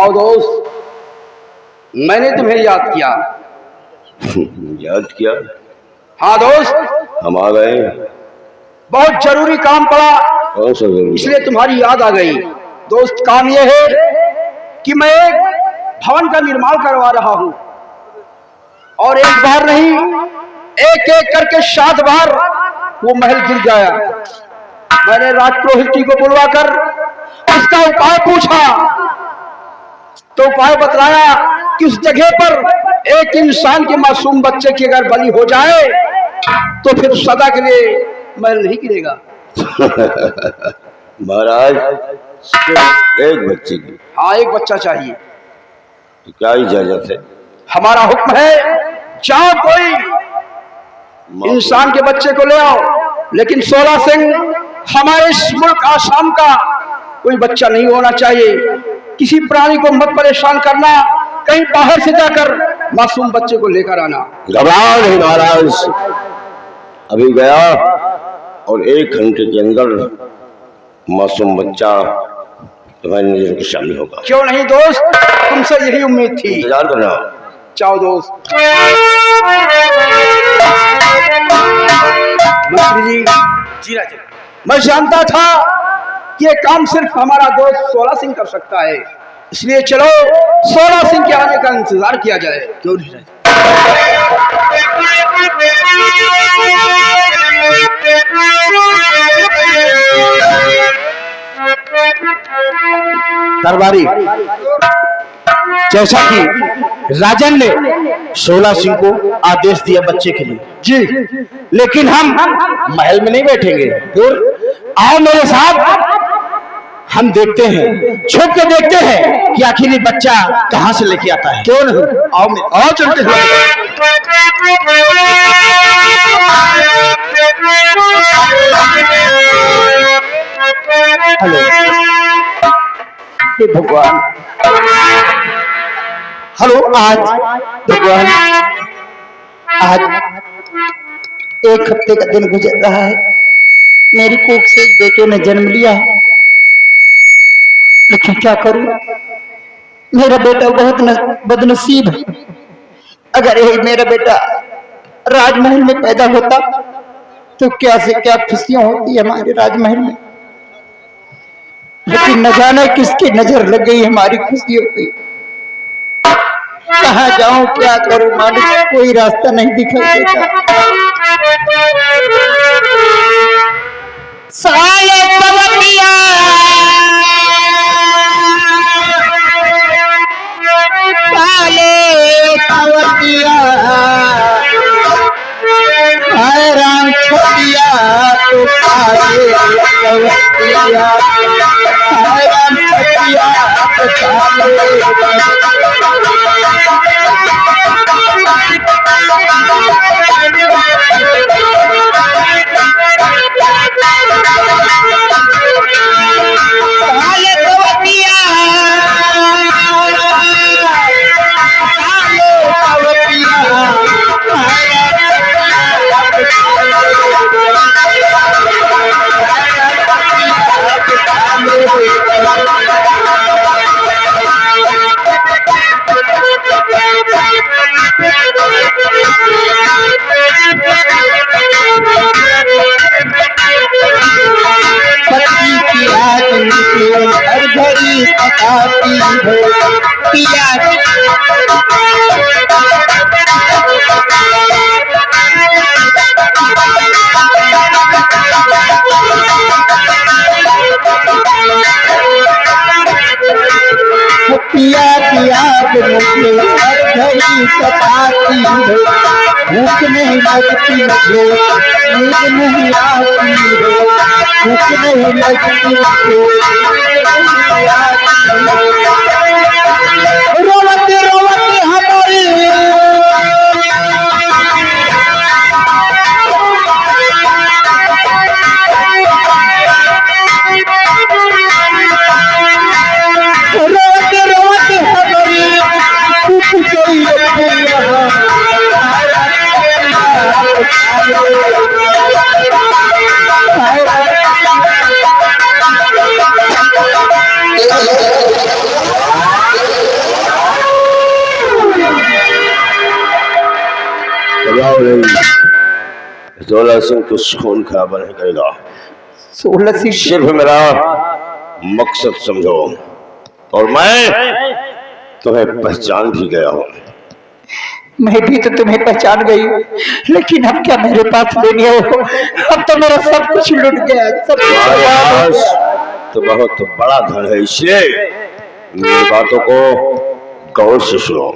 आओ दोस्त, मैंने तुम्हें याद किया। याद किया? हाँ दोस्त, हम आ गए। बहुत जरूरी काम पड़ा, कौन सा जरूरी? इसलिए तुम्हारी याद आ गई। दोस्त, काम यह है कि मैं एक भवन का निर्माण करवा रहा हूँ, और एक बार नहीं, एक एक करके 7 बार वो महल गिर गया। मैंने राजपुरोहित जी को बुलवाकर उसका उपाय पूछा, तो उपाय बतलाया कि उस जगह पर एक इंसान के मासूम बच्चे की अगर बलि हो जाए तो फिर सदा के लिए महल नहीं गिरेगा। महाराज, सिर्फ एक बच्चे की? हाँ, एक बच्चा चाहिए। तो क्या इजाजत है? हमारा हुक्म है, जाओ कोई इंसान के बच्चे को ले आओ, लेकिन 16 सिंह हमारे इस मुल्क आसाम का कोई बच्चा नहीं होना चाहिए। किसी प्राणी को मत परेशान करना, कहीं बाहर से जाकर मासूम बच्चे को लेकर आना। घबराओ नहीं महाराज, अभी गया और 1 घंटे के अंदर मासूम बच्चा तुम्हारी नजर के सामने होगा। क्यों नहीं दोस्त, तुमसे यही उम्मीद थी। इंतजार करना। चाओ दोस्त। मंत्री जी, जी राजा, मैं जानता था कि ये काम सिर्फ हमारा दोस्त 16 सिंह कर सकता है, इसलिए चलो 16 सिंह के आने का इंतजार किया जाए। क्यों नहीं राजा? दरबारी, जैसा कि राजन ने 16 सिंह को आदेश दिया बच्चे के लिए जी, लेकिन हम महल में नहीं बैठेंगे। फिर आओ मेरे साथ, हम देखते हैं, छुप के देखते हैं कि आखिर ये बच्चा कहां से लेके आता है। क्यों नहीं? आओ चलते हैं। हेलो, हे भगवान, हेलो। आज भगवान, आज 1 हफ्ते का दिन गुजर रहा है। मेरी कोख से बेटे ने जन्म लिया है, लेकिन क्या करूं, मेरा बेटा बहुत बदनसीब है। अगर यही मेरा बेटा राजमहल में पैदा होता तो क्या से क्या खुशियां होती हमारे राजमहल में, लेकिन न जाने किसकी नजर लग गई हमारी खुशियों पे। कहाँ जाऊं, क्या करूं मालिक, कोई रास्ता नहीं दिखाई देता। साले पवतिया, साले पवतिया, हैरान छोटिया तो साले पवतिया, हैरान छोटिया तो साले। पिया पिया मुझे हर घड़ी सताती है, भूख नहीं लगती मुझे, नींद नहीं आती है, भूख नहीं लगती मुझे, रोवते रोवते हमारी घबराओ नहीं, 16 सिंह कुछ खून खराबा नहीं करेगा। 16 सिंह सिर्फ मेरा मकसद समझो, और मैं तुम्हें पहचान भी गया हूँ। मैं भी तो तुम्हें पहचान गई हूँ, लेकिन अब क्या मेरे पास लेने हो? अब तो मेरा सब कुछ लुट गया, सब तुम्हारे पास तो बहुत बड़ा धन है, इसलिए मेरी बातों को गौर से सुनो।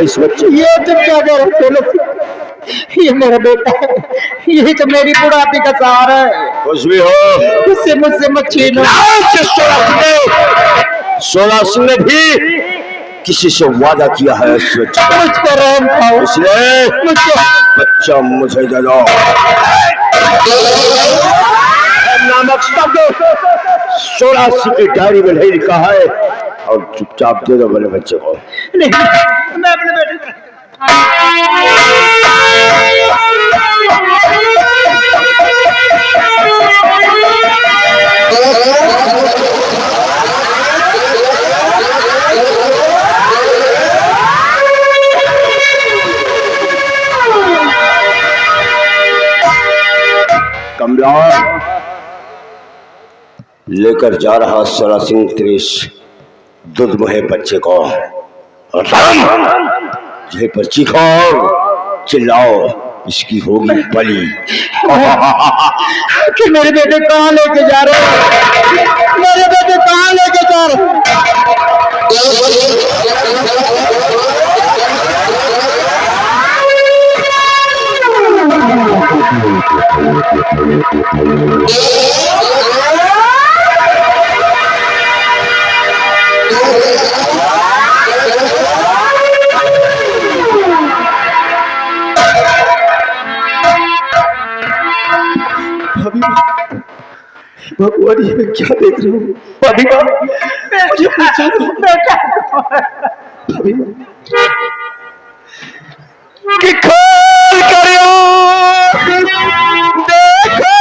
इस बच्चे ये तुम क्या कर रहे हो? ये मेरा बेटा है, यही तो मेरी बुढ़ापी का सहारा है। कुछ भी हो, उससे मुझसे मत छीनो। 16 सिंह ने भी किसी से वादा किया है इस बच्चे का। मुझ पर रहम खाओ, इसलिए मुझे बच्चा मुझे दे दो। नामक शब्द 16 सिंह की डायरी में नहीं लिखा है, और चुपचाप दे दो मेरे बच्चे को। नहीं, मैं अपने बेटे को कमला लेकर जा रहा 16 सिंह 30 दुधमहे बच्चे को, और यहीं पर चीखो, चिल्लाओ, इसकी होगी बलि। कि मेरे बेटे कहाँ लेके जा रहे हो? मेरे बेटे कहाँ लेके जा रहे हो? भगवान, ये मैं क्या देख रहा हूँ? भाभी माँ, मुझे पूछो बेटा। भाभी माँ, कि खोल करो, देखो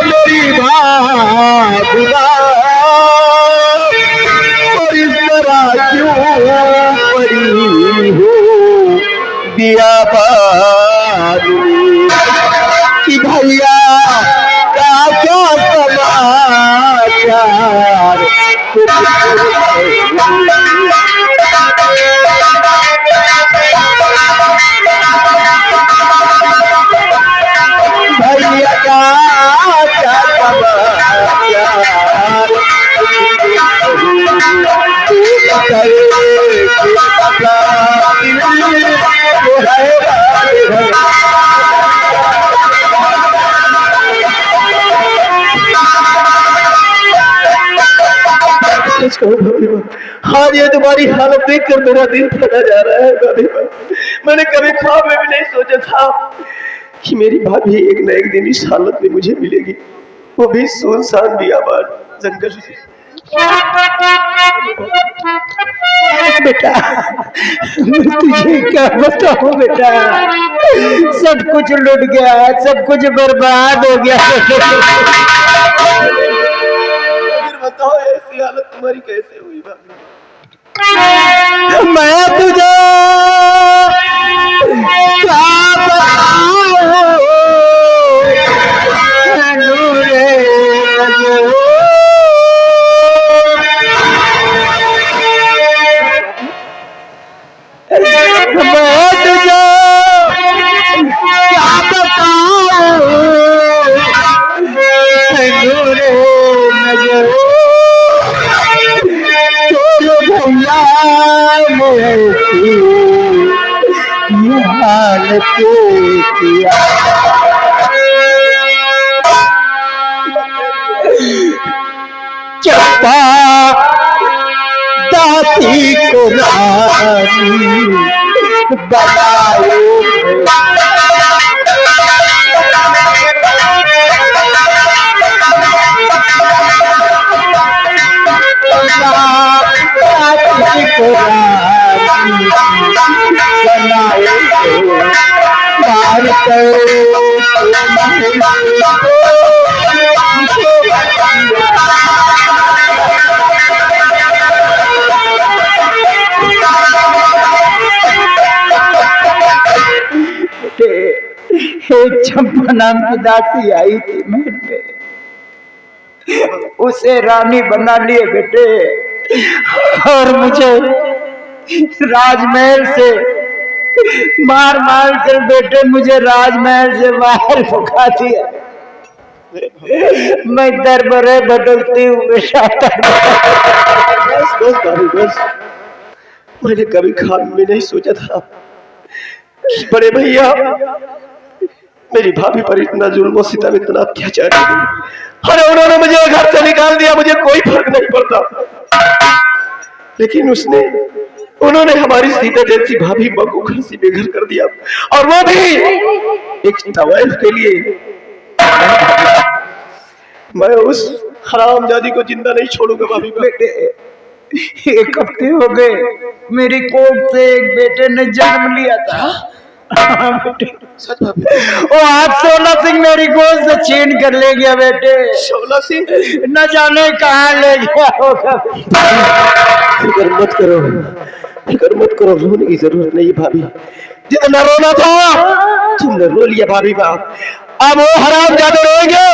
मेरी भागुला, और इस तरह क्यों पड़ी हो दिया बारू कि भैया क्या समाचार? भैया क्या आज ये तुम्हारी हालत देखकर मेरा दिल फटा जा रहा है भाभी। मैंने कभी ख्वाब में भी नहीं सोचा था कि मेरी भाभी एक न एक दिन इस हालत में मुझे मिलेगी, वो भी सुनसान बियाबान जंगल में। बेटा, मैं तुझे क्या बताऊं बेटा, सब कुछ लुट गया, सब कुछ बर्बाद हो गया। बताओ ऐसी हालत तुम्हारी कैसे हुई भाभी? मैं तुझे क्या बताऊं, चंपा दाती सोनासी को रानी बनाओ। एक चंपा नाम की दासी आई थी महल में, उसे रानी बना लिए बेटे, और मुझे राजमहल से मार मार कर बेटे मुझे राजमहल से बाहर भगा दिया। मैं दरबारे बदलती हुए बस बस भाभी बस। मैंने कभी ख्वाब में नहीं सोचा था कि बड़े भैया मेरी भाभी पर इतना जुल्म और सितम, इतना अत्याचार। अरे उन्होंने मुझे घर से निकाल दिया, मुझे कोई फर्क नहीं पड़ता, लेकिन उन्होंने हमारी सीता जैसी भाभी माँ को घर से बेघर कर दिया, और वो भी एक तवाइफ के लिए। मैं उस हरामजादी को जिंदा नहीं छोड़ूंगा भाभी। बेटे 1 हफ्ते हो गए मेरी कोख से एक बेटे ने जन्म लिया था। सच भाभी? वो आज 16 सिंह मेरी गोद से छीन कर ले गया बेटे। 16 सिंह? न जाने कहाँ ले गया होगा। फिक्र मत करो, फिक्र मत करो, रोने की जरूरत नहीं भाभी। जितना रोना था तुमने रो लिया भाभी बाप। अब वो हरामजादे रोएंगे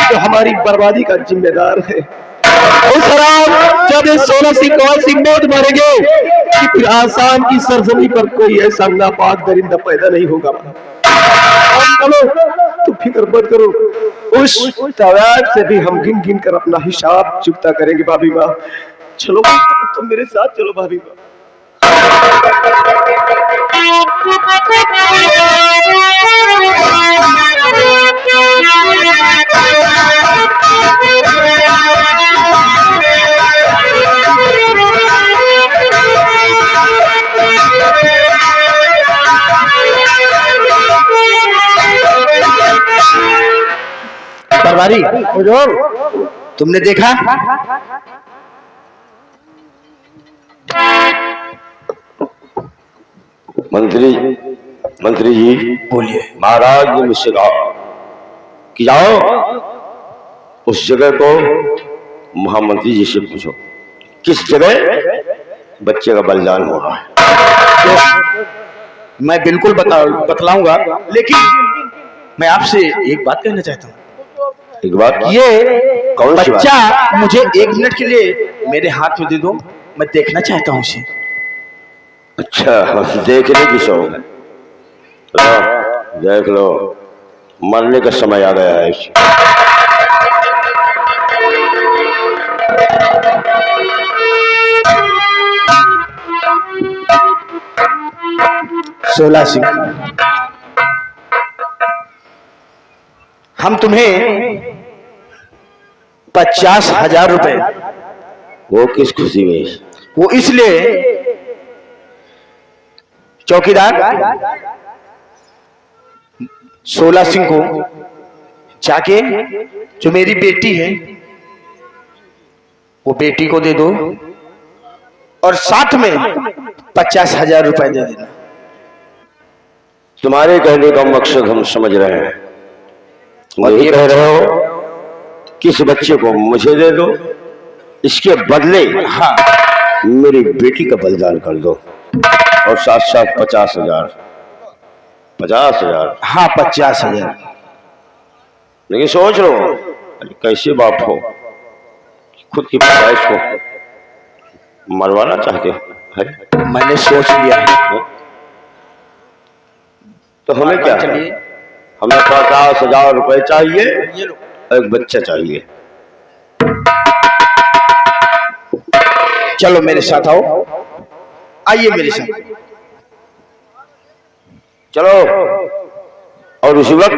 जो हमारी बर्बादी का जिम्मेदार है। उस हरामजादे 16 सिंह को ऐसी मौत मारेंगे कि फिर आसाम की सरजमी पर कोई ऐसा नापाक दरिंदा पैदा नहीं होगा। चलो तुम फिक्र मत करो, उस तवायफ से भी हम गिन गिन कर अपना हिसाब चुकता करेंगे भाभी माँ। चलो तुम मेरे साथ चलो भाभी माँ। परवारी तुमने देखा मंत्री जी बोलिए। महाराज ने मुझसे कहा कि जाओ उस जगह को महामंत्री जी से पूछो किस जगह बच्चे का बलिदान हो रहा है। मैं बिल्कुल बतलाऊंगा, लेकिन मैं आपसे एक बात कहना चाहता हूँ। एक बात? ये कौन सी बात? बच्चा मुझे 1 मिनट के लिए मेरे हाथ में दे दो, मैं देखना चाहता हूँ उसे। अच्छा, देखने की शौक है? देख लो, मरने का समय आ गया है। 16 सिंह, हम तुम्हें 50,000 रुपए। वो किस खुशी में? वो इसलिए चौकीदार 16 सिंह को जाके जो मेरी बेटी है वो बेटी को दे दो, और साथ में 50,000 रुपए दे देना। तुम्हारे कहने का मकसद हम समझ रहे हैं। और ये कह रहे हो कि इस बच्चे को मुझे दे दो, इसके बदले हाँ मेरी बेटी का बलिदान कर दो, और साथ साथ 50,000। 50,000? हाँ 50,000। लेकिन सोच लो कैसे बाप हो, खुद की पैदाइश को मरवाना चाहते हो। मैंने सोच लिया है। तो हमें क्या चाहिए? हमें 50,000 रुपए चाहिए, एक बच्चा चाहिए। चलो मेरे साथ आओ, आइए मेरे साथ। चलो, और उसी वक्त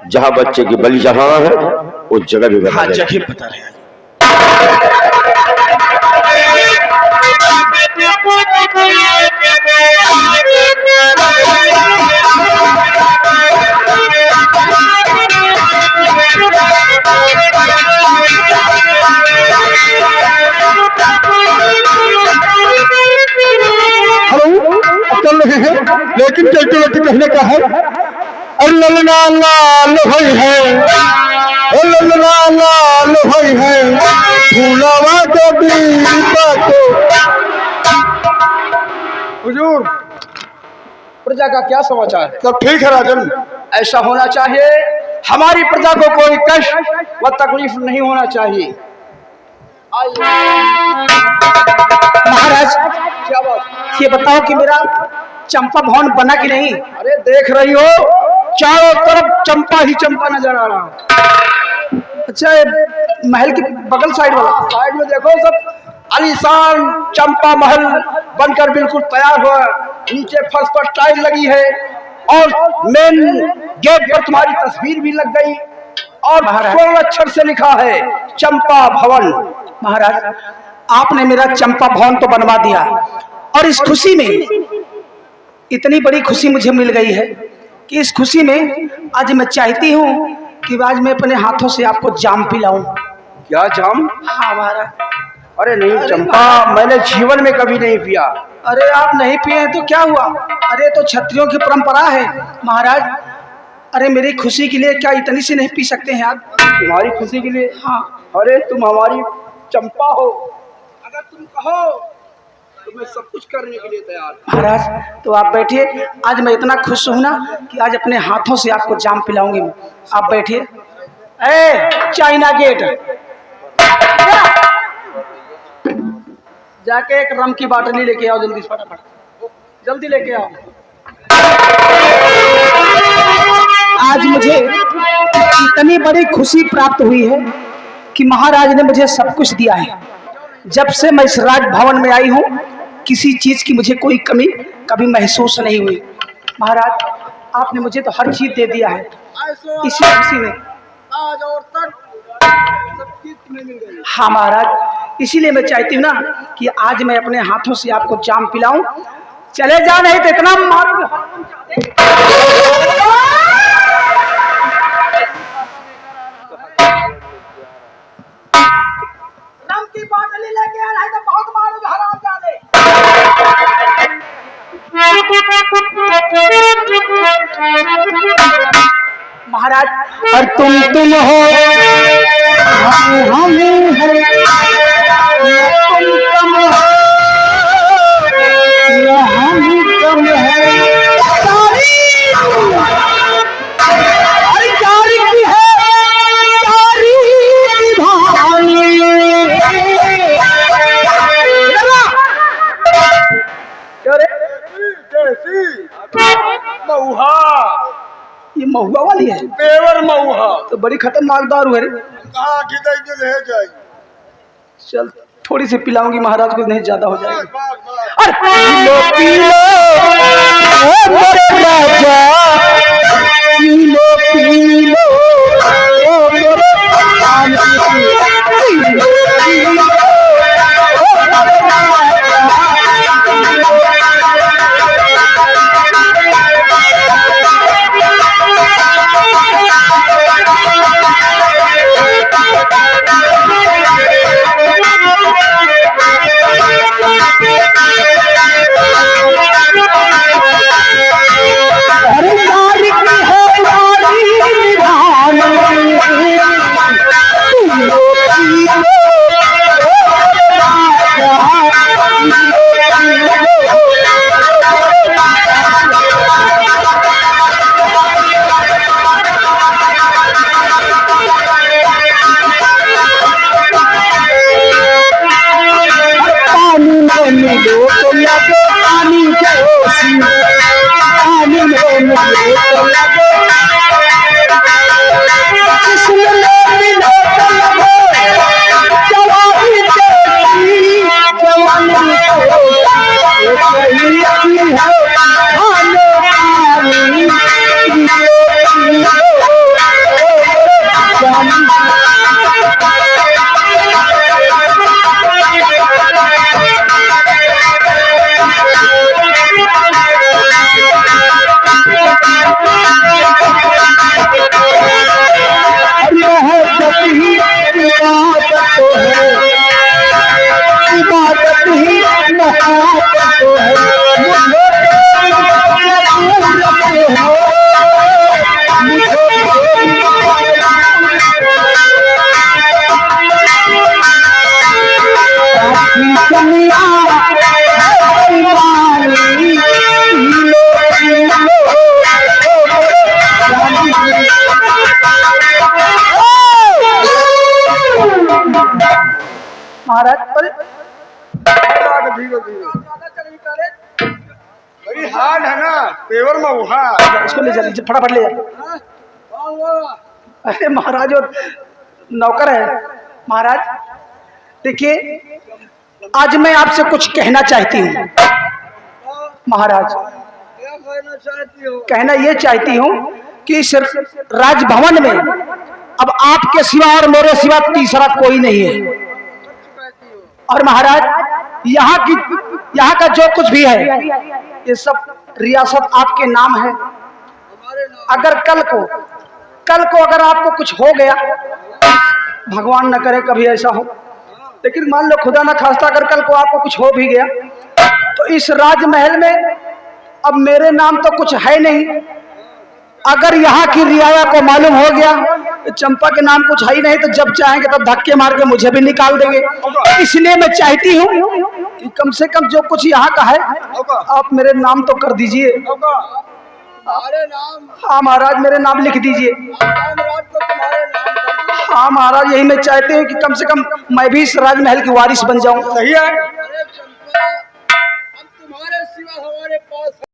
जहां बच्चे की बलि चढ़ाना है उस जगह भी बता हाँ देना। जगह बता रहे हैं। चल रहे हैं लेकिन चलते चलते कहने का है अरे ललना लाल भाई है, ललना लाल भाई है, फूलावा जो दीपा को। हुजूर, प्रजा का क्या समाचार है? सब ठीक है राजन। ऐसा होना चाहिए, हमारी प्रजा को कोई कष्ट व तकलीफ नहीं होना चाहिए। महाराज क्या बात? ये बताओ कि मेरा चंपा भवन बना कि नहीं? अरे देख रही हो, चारों तरफ चंपा ही चंपा नजर आ रहा। अच्छा, महल की बगल साइड वाला साइड में देखो, सब आलीशान चंपा महल बनकर बिल्कुल तैयार हुआ। नीचे फर्श पर टाइल लगी है और मेन गेट पर तुम्हारी तस्वीर भी लग गई और स्वर्ण अक्षर से लिखा है चंपा भवन। महाराज, आपने मेरा चंपा भवन तो बनवा दिया और इस खुशी में इतनी बड़ी खुशी मुझे मिल गई है कि इस खुशी में आज मैं चाहती हूँ कि आज मैं अपने हाथों से आपको जाम पिलाऊं। क्या जाम? हाँ महाराज। अरे नहीं चंपा, मैंने जीवन में कभी नहीं पिया। अरे आप नहीं पिए तो क्या हुआ? अरे तो क्षत्रियों की परंपरा है महाराज। अरे मेरी खुशी के लिए क्या इतनी सी नहीं पी सकते हैं आप? तुम्हारी खुशी के लिए? हाँ। अरे तुम हमारी चंपा हो, अगर तुम कहो तो मैं सब कुछ करने के लिए तैयार हूं। महाराज तो आप बैठिए, आज मैं इतना खुश हूं ना कि आज अपने हाथों से आपको जाम पिलाऊंगी। आप बैठिए। ए चाइना गेट, जाके एक रम की बाटली लेके आओ जल्दी, फटाफट जल्दी लेके आओ। आज मुझे इतनी बड़ी खुशी प्राप्त हुई है कि महाराज ने मुझे सब कुछ दिया है। जब से मैं इस राजभवन में आई हूँ किसी चीज की मुझे कोई कमी कभी महसूस नहीं हुई। महाराज आपने मुझे तो हर चीज दे दिया है, इसी खुशी में। आज और तक सब चीज तुम्हें मिल गई। हाँ महाराज, इसीलिए मैं चाहती हूँ ना कि आज मैं अपने हाथों से आपको जाम पिलाऊं। चले जा, नहीं तो इतना मारूंगा। रम की बाटली लेके आ रहा है तो बहुत मारूंगा हरामजादे। महाराज और तुम हो, हम हैं, तुम हो, हम कम है। तारीख है, महुआ, ये महुआ वाली है? पेवर महुआ तो बड़ी खतरनाक दारू है रे। कहाँ रह जाए। चल थोड़ी सी पिलाऊंगी महाराज को, नहीं ज्यादा हो जाएगी। अरे पीलो पीलो ओ मेरे राजा, पीलो पीलो ओ मेरे महाराज अरे बड़ी हार्ड है ना, पेवर में उहा। इसको ले जा फटाफट ले जा। अरे महाराज और नौकर है। महाराज देखिए, आज मैं आपसे कुछ कहना चाहती हूँ। महाराज कहना ये चाहती हूँ कि इस राजभवन में अब आपके सिवा और मेरे सिवा तीसरा कोई नहीं है। और महाराज यहाँ का जो कुछ भी है ये सब रियासत आपके नाम है। अगर कल को अगर आपको कुछ हो गया, भगवान न करे कभी ऐसा हो, लेकिन मान लो खुदा ना खास्ता अगर कल को आपको कुछ हो भी गया, तो इस राजमहल में अब मेरे नाम तो कुछ है नहीं। अगर यहाँ की रियाया को मालूम हो गया तो चंपा के नाम कुछ है ही नहीं, तो जब चाहेंगे तब धक्के मार के मुझे भी निकाल देंगे। इसलिए मैं चाहती हूँ कि कम से कम जो कुछ यहाँ का है आप मेरे नाम तो कर दीजिए। हाँ महाराज, मेरे नाम लिख दीजिए। हाँ महाराज, यही मैं चाहती हूँ कि कम से कम मैं भी इस राजमहल की वारिस बन जाऊं। सही है। तुम्हारे सिवा हमारे पास